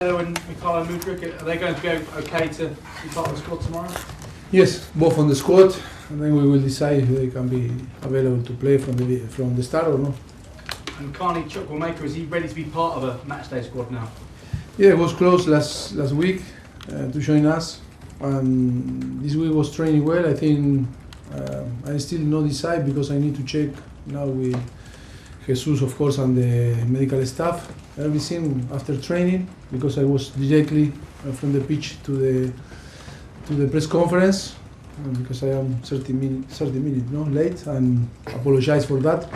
And Caicedo Mudryk, are they going to be okay to be part of the squad tomorrow? Yes, both on the squad, and then we will decide if they can be available to play from the start or not. And Carney Chukwuemeka, is he ready to be part of a matchday squad now? Yeah, it was close last week to join us, and this week was training well. I think I still not decide because I need to check now with Jesus, of course, and the medical staff. Everything after training, because I was directly from the pitch to the press conference, because I am 30 minutes late, and apologize for that.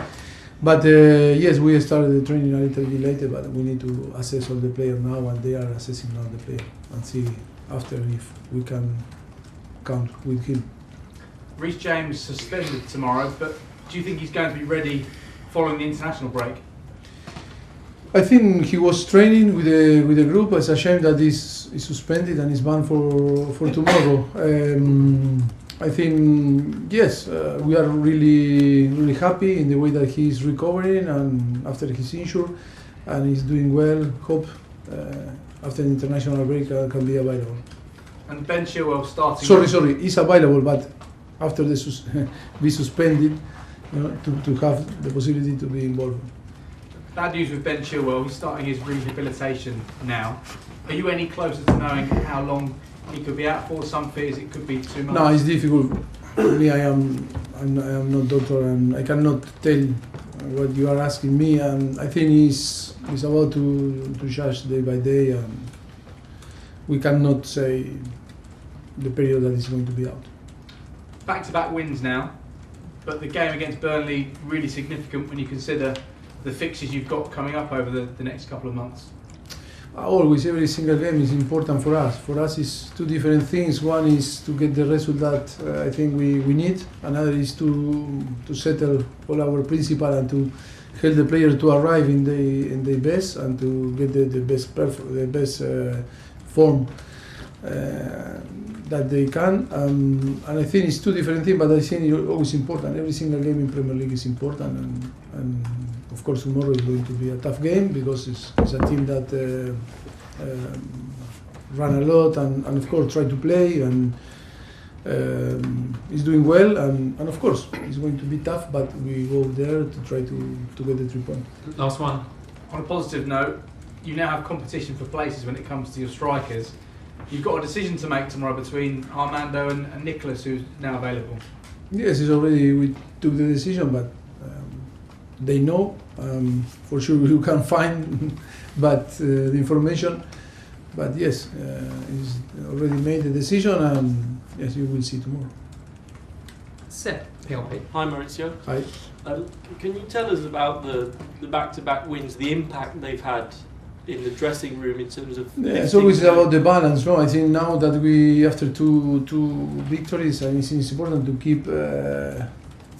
But yes, we started the training a little bit later, but we need to assess all the players now, and they are assessing now the player and see after if we can count with him. Reece James suspended tomorrow, but do you think he's going to be ready following the international break? I think he was training with the group. It's a shame that he's suspended and is banned for tomorrow. I think yes, we are really happy in the way that he's recovering and after his injury, and he's doing well. Hope after the international break can be available. And Ben Chilwell starting. Sorry, he's available, but after be suspended, to have the possibility to be involved. Bad news with Ben Chilwell, he's starting his rehabilitation now. Are you any closer to knowing how long he could be out for? Some fears it could be 2 months. No, it's difficult. Me, I am not doctor, and I cannot tell what you are asking me. And I think he's about to judge day by day, and we cannot say the period that he's going to be out. Back-to-back wins now, but the game against Burnley really significant when you consider the fixtures you've got coming up over the next couple of months. Always, every single game is important for us. For us, it's two different things. One is to get the result that I think we need. Another is to settle all our principle and to help the player to arrive in the best and to get the best form that they can. And I think it's two different things, but I think it's always important. Every single game in Premier League is important, and of course tomorrow is going to be a tough game because it's a team that run a lot and of course try to play and is doing well, and of course it's going to be tough, but we go there to try to get the 3 points. Last one. On a positive note, you now have competition for places when it comes to your strikers. You've got a decision to make tomorrow between Armando and Nicholas, who's now available. Yes, it's already, we took the decision, but they know. For sure you can find the information, but yes, he's already made the decision, and yes, you will see tomorrow. Seth, PLP. Hi Mauricio. Hi. Can you tell us about the back-to-back wins, the impact they've had in the dressing room in terms of... Yeah, it's always about the balance, no? I think now that we, after two victories, I think it's important to keep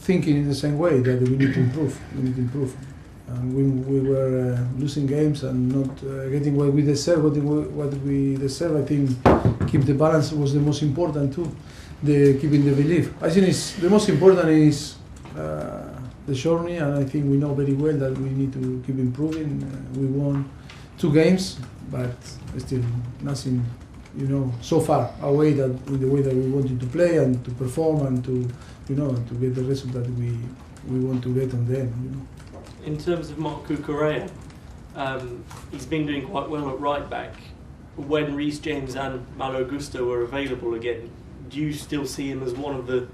thinking in the same way that we need to improve. And we were losing games and not getting what we deserve. What we deserve, I think, keep the balance was the most important too. Keeping the belief. I think the most important is the journey, and I think we know very well that we need to keep improving. We won 2 games, but still nothing, so far away that in the way that we wanted to play and to perform and to get the result that we want to get on the end. In terms of Marc Cucurella, he's been doing quite well at right back. When Reece James and Malo Gusto were available again, do you still see him as one of the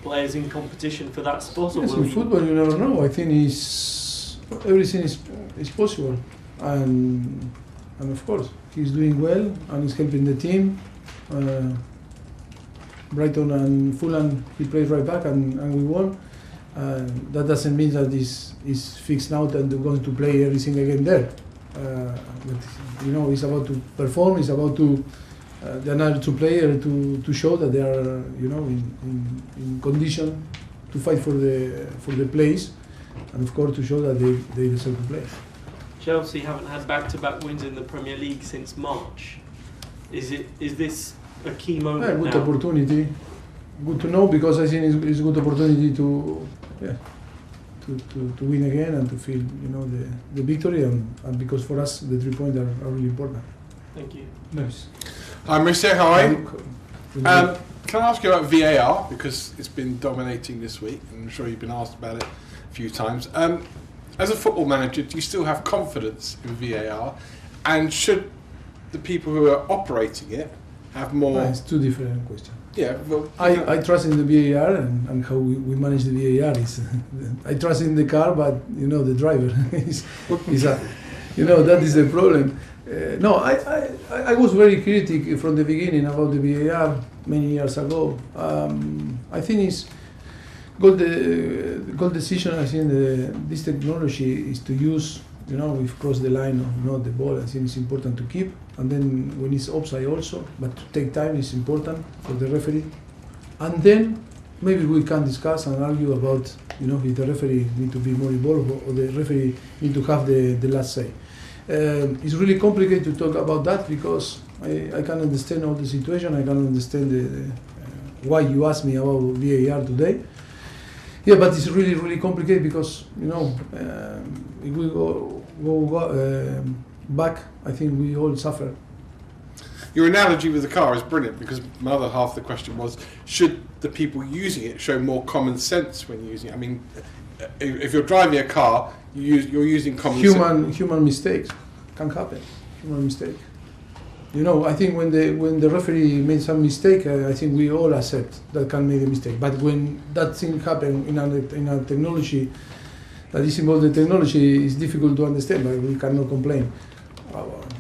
players in competition for that spot? Yes, in football you never know. I think everything is possible. And of course he's doing well and he's helping the team. Brighton and Fulham, he played right back and we won. That doesn't mean that is fixed now and they're going to play every single game there. But it's about to perform. It's about to the another 2 players to show that they are in condition to fight for the place, and of course to show that they deserve to play. Chelsea haven't had back-to-back wins in the Premier League since March. Is this a key moment good now? Opportunity. Good to know, because I think it's a good opportunity to win again and to feel the victory, and because for us the 3 points are really important. Thank you. Moose. Hi Mauricio, how are you? Can I ask you about VAR, because it's been dominating this week, and I'm sure you've been asked about it a few times. As a football manager, do you still have confidence in VAR, and should the people who are operating it have more... It's two different questions. Yeah, well, I trust in the VAR and how we manage the VAR. I trust in the car, but the driver is that is the problem. No, I was very critical from the beginning about the VAR many years ago. I think it's good decision. I think this technology is to use, we've crossed the line of not the ball. I think it's important to keep, and then when it's offside also, but to take time is important for the referee. And then maybe we can discuss and argue about, if the referee need to be more involved or the referee need to have the last say. It's really complicated to talk about that because I can understand all the situation. I can understand why you asked me about VAR today. Yeah, but it's really, really complicated because, if we go back, I think we all suffer. your analogy with the car is brilliant, because my other half of the question was, should the people using it show more common sense when using it? I mean, if you're driving a car, you're using common sense. Human mistakes can happen. Human mistake. I think when the referee made some mistake, I think we all accept that can make a mistake. But when that thing happen in a technology that is involved in technology, is difficult to understand. But we cannot complain.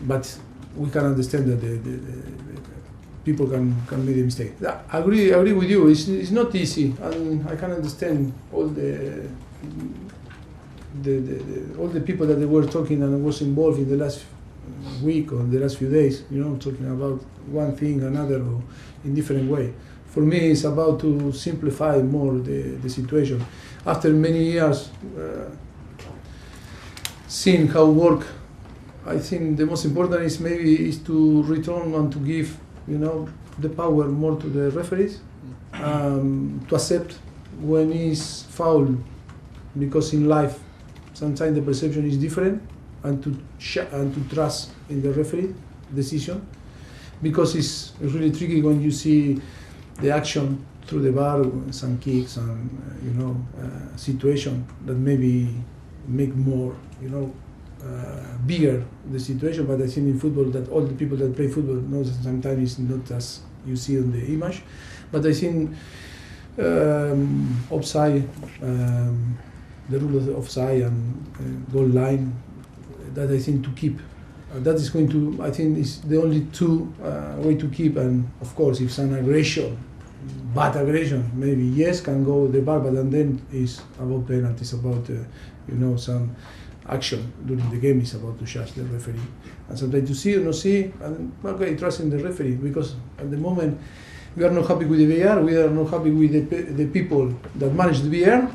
But we can understand that the people can make a mistake. I agree with you. It's not easy, and I can understand all the people that they were talking and was involved in the last week or the last few days, talking about one thing, another, or in different way. For me, it's about to simplify more the situation. After many years seeing how work, I think the most important is to return and to give, the power more to the referees, to accept when is foul, because in life sometimes the perception is different, and to trust in the referee decision, because it's really tricky when you see the action through the VAR, some kicks and situation that maybe make more bigger the situation. But I think in football that all the people that play football know that sometimes it's not as you see on the image. But I think offside, the rule of offside and goal line, that I think to keep. That is going to, I think, is the only two way to keep. And of course, if some aggression, bad aggression, maybe yes can go the VAR, but then it's about penalties, about some action during the game is about to judge the referee. And sometimes to see or not see, and okay, trust in the referee, because at the moment we are not happy with the VAR, we are not happy with the people that manage the VAR,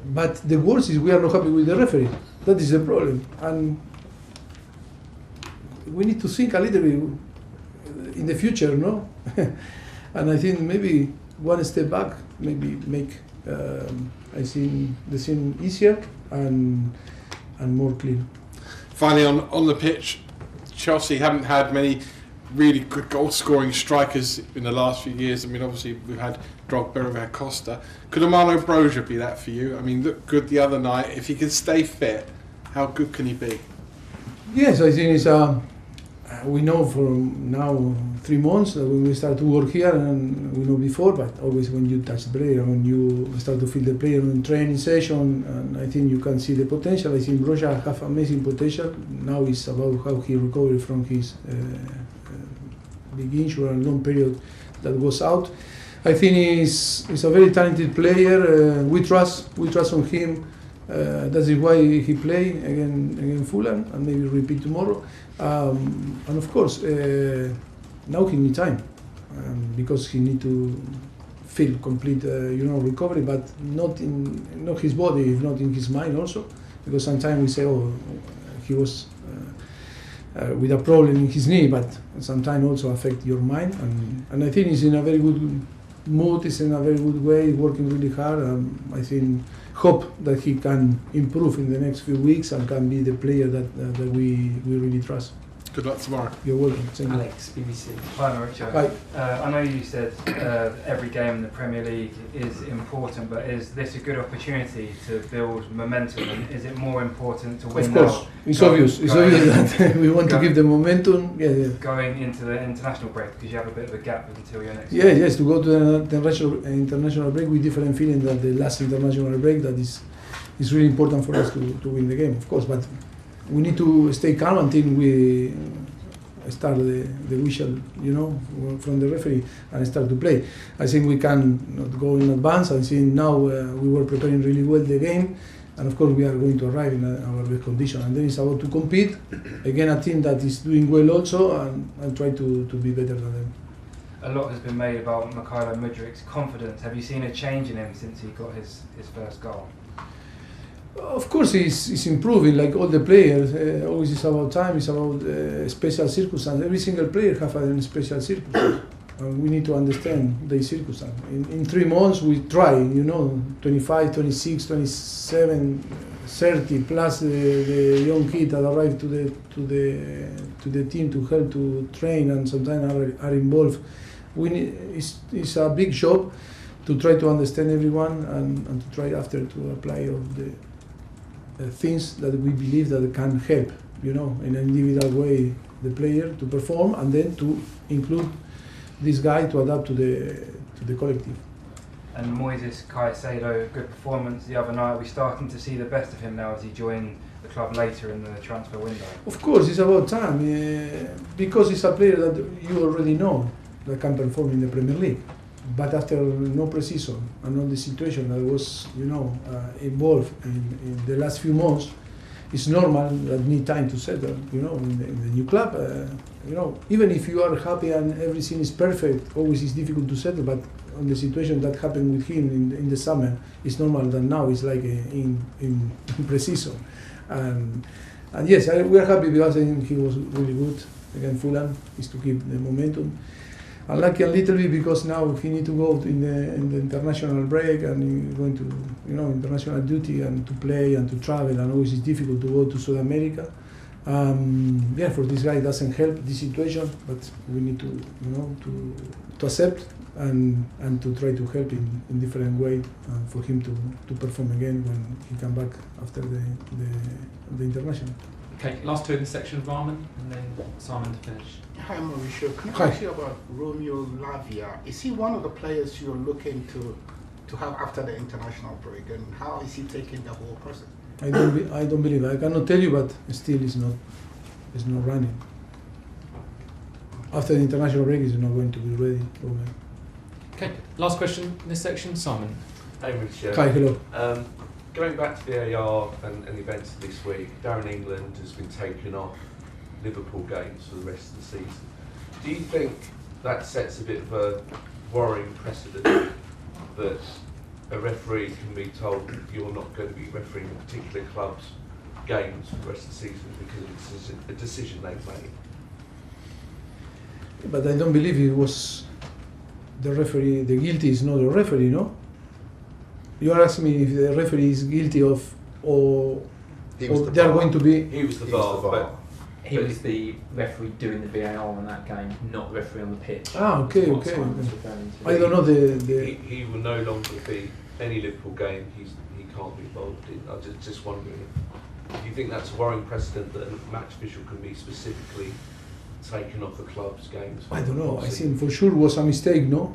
but the worst is we are not happy with the referee. That is the problem. And we need to think a little bit in the future, no? And I think maybe one step back, maybe make I think the thing easier and more clean. Finally, on the pitch, Chelsea haven't had many really good goal-scoring strikers in the last few years. I mean, obviously we've had Drogba, we've had Costa. Could Broja be that for you? I mean, looked good the other night. If he can stay fit, how good can he be? Yes, I think it's we know for now 3 months that when we start to work here, and we know before, but always when you touch the player, when you start to feel the player in training session, and I think you can see the potential. I think Broja have amazing potential. Now it's about how he recovered from his big injury and long period that was out. I think he's a very talented player. We trust on him. That is why he play against Fulham and maybe repeat tomorrow. And of course, now he need time because he need to feel complete, recovery, but not his body, if not in his mind also, because sometimes we say, oh, he was with a problem in his knee, but sometimes also affect your mind. And I think he's in a very good mood, he's in a very good way, working really hard. I think hope that he can improve in the next few weeks and can be the player that we really trust. Good luck tomorrow. You're welcome. Thank you. Alex, BBC. Hi, Mauricio. Hi. I know you said every game in the Premier League is important, but is this a good opportunity to build momentum? And is it more important to win Of course, now? it's obvious. It's obvious that we want to give the momentum. Yeah. Going into the international break, because you have a bit of a gap until your next. Yeah, yes, to go to the international break with different feeling than the last international break. That is really important for us to win the game, of course. But we need to stay calm until we start the whistle, from the referee and start to play. I think we can not go in advance. I think now we were preparing really well the game, and of course we are going to arrive in our best condition. And then it's about to compete again a team that is doing well also, and try to be better than them. A lot has been made about Caicedo Mudryk's confidence. Have you seen a change in him since he got his first goal? Of course, he's improving like all the players. Always it's about time. It's about special circumstances. Every single player has a special circumstance. We need to understand the circumstance. In 3 months, we try. 25, 26, 27, 30 plus the young kid that arrive to the team to help to train and sometimes are involved. It's a big job to try to understand everyone and to try after to apply of the things that we believe that can help, in an individual way the player to perform, and then to include this guy to adapt to the collective. And Moises Caicedo, good performance the other night. Are we starting to see the best of him now as he joined the club later in the transfer window? Of course, it's about time, because it's a player that you already know that can perform in the Premier League. But after no pre-season and all the situation that was, involved in the last few months, it's normal that need time to settle, in the new club. Even if you are happy and everything is perfect, always it's difficult to settle. But on the situation that happened with him in the summer, it's normal that now it's like in pre-season. And yes, we are happy because I think he was really good against Fulham. Is to keep the momentum. Unlucky a little bit because now he need to go in the international break and he's going to international duty and to play and to travel, and always it's difficult to go to South America. For this guy it doesn't help this situation, but we need to accept and to try to help in different way for him to perform again when he come back after the international. Okay, last two in this section, Rantman, and then Simon to finish. Hi Mauricio, can I ask you about Romeo Lavia? Is he one of the players you're looking to have after the international break, and how is he taking the whole process? I don't believe it. I cannot tell you, but still it's not running. After the international break, he's not going to be ready. Okay, last question in this section, Simon. Hey Mauricio. Hi, hello. Going back to the VAR and events this week, Darren England has been taken off Liverpool games for the rest of the season. Do you think that sets a bit of a worrying precedent that a referee can be told you're not going to be refereeing a particular club's games for the rest of the season because it's a decision they've made? But I don't believe it was the referee. The guilty is not the referee, no? You are asking me if the referee is guilty of, or they are going to be. He was the VAR, but he was the referee doing the VAR on that game, not the referee on the pitch. Okay. I don't know He will no longer be any Liverpool game. He can't be involved in. I'm just wondering, do you think that's a worrying precedent that a match official can be specifically taken off the club's games? I don't know. I think for sure was a mistake, no?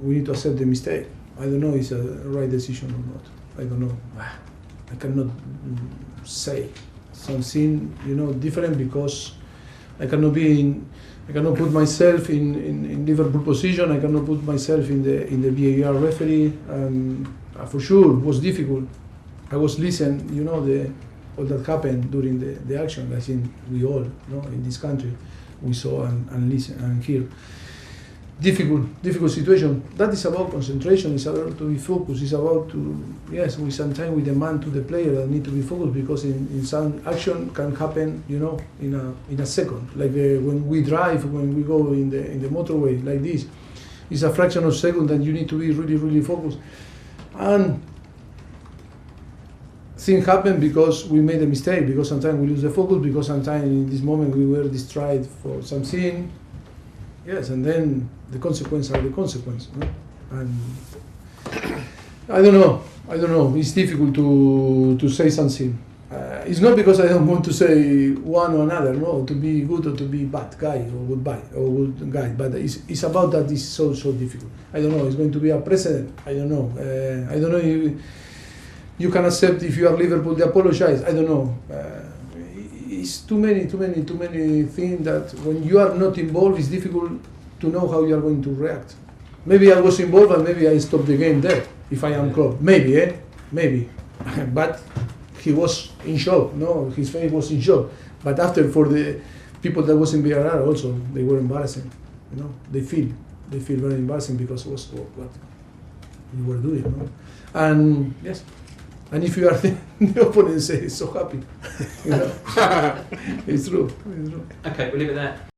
We need to accept the mistake. I don't know if it's a right decision or not. I don't know. I cannot say something, different because I cannot put myself in Liverpool position. I cannot put myself in the VAR referee. For sure, it was difficult. I was listening, all that happened during the action. I think we all, in this country, we saw and listen and hear. Difficult situation. That is about concentration. It's about to be focused. It's about we sometimes we demand to the player that need to be focused because in some action can happen, in a second. Like when we drive, when we go in the motorway like this, it's a fraction of a second that you need to be really, really focused. And things happen because we made a mistake, because sometimes we lose the focus, because sometimes in this moment we were distracted for something. Yes, and then the consequences are the consequence. No? And I don't know. It's difficult to say something. It's not because I don't want to say one or another, no, to be good or to be bad guy or good guy, but it's about that it's so difficult. I don't know, it's going to be a precedent, I don't know. I don't know if you can accept if you are Liverpool to apologize, I don't know. It's too many things that when you are not involved, it's difficult to know how you are going to react. Maybe I was involved and maybe I stopped the game there, if I am Klopp. Maybe. But he was in shock, no? His face was in shock. But after, for the people that was in VAR also, they were embarrassing. You know, they feel very embarrassing because it was what you were doing. No? And yes, and if you are the opponent, say so happy. You know, it's true. Okay, we'll leave it there.